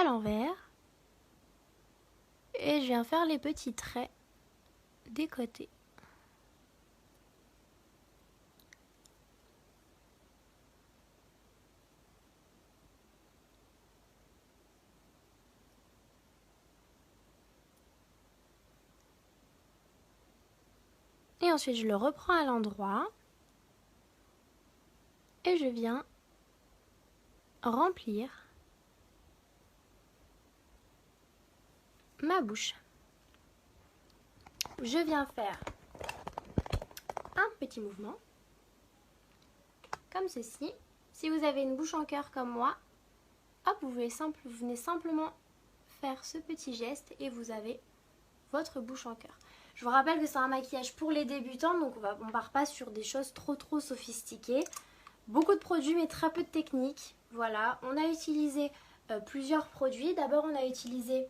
à l'envers. Et je viens faire les petits traits des côtés. Et ensuite, je le reprends à l'endroit. Et je viens remplir ma bouche. Je viens faire un petit mouvement, comme ceci. Si vous avez une bouche en cœur comme moi, hop, vous venez simplement faire ce petit geste et vous avez votre bouche en cœur. Je vous rappelle que c'est un maquillage pour les débutants, donc on ne part pas sur des choses trop sophistiquées. Beaucoup de produits mais très peu de techniques. Voilà, on a utilisé plusieurs produits. D'abord on a utilisé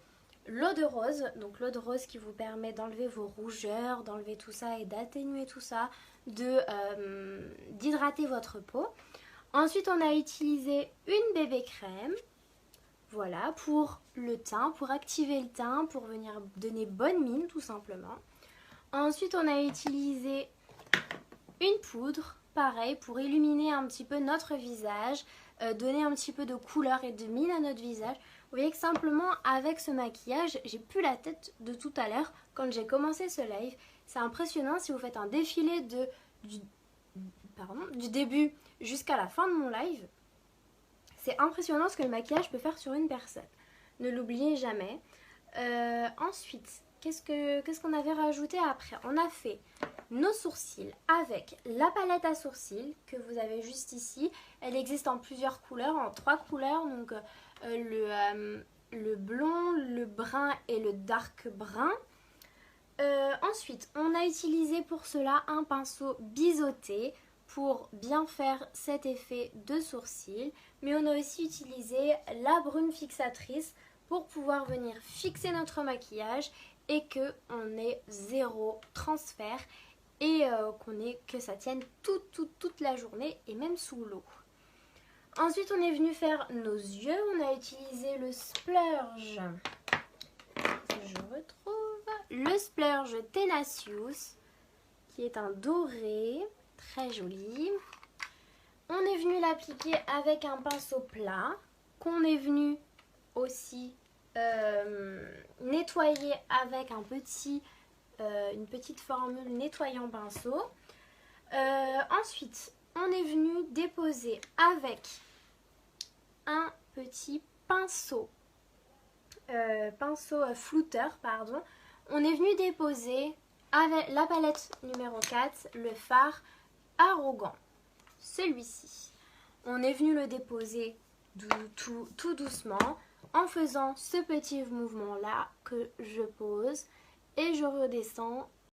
l'eau de rose, donc l'eau de rose qui vous permet d'enlever vos rougeurs, d'enlever tout ça et d'atténuer tout ça, d'hydrater votre peau. Ensuite on a utilisé une bébé crème, voilà, pour le teint, pour activer le teint, pour venir donner bonne mine tout simplement. Ensuite on a utilisé une poudre, pareil, pour illuminer un petit peu notre visage, donner un petit peu de couleur et de mine à notre visage. Vous voyez que simplement avec ce maquillage, j'ai plus la tête de tout à l'heure quand j'ai commencé ce live. C'est impressionnant si vous faites un défilé du début jusqu'à la fin de mon live. C'est impressionnant ce que le maquillage peut faire sur une personne. Ne l'oubliez jamais. Ensuite, qu'est-ce qu'on avait rajouté après? On a fait nos sourcils avec la palette à sourcils que vous avez juste ici. Elle existe en plusieurs couleurs, en 3 couleurs. Donc le blond, le brun et le dark brun. Ensuite, on a utilisé pour cela un pinceau biseauté pour bien faire cet effet de sourcil. Mais on a aussi utilisé la brume fixatrice pour pouvoir venir fixer notre maquillage et qu'on ait zéro transfert et que ça tienne toute la journée et même sous l'eau. Ensuite, on est venu faire nos yeux. On a utilisé le splurge. Je retrouve le splurge Tenacious qui est un doré très joli. On est venu l'appliquer avec un pinceau plat qu'on est venu aussi nettoyer avec une petite formule nettoyant pinceau. Ensuite, on est venu déposer avec un petit pinceau flouteur, pardon. On est venu déposer avec la palette numéro 4, le fard Arrogant. Celui-ci. On est venu le déposer tout doucement en faisant ce petit mouvement là que je pose et je redescends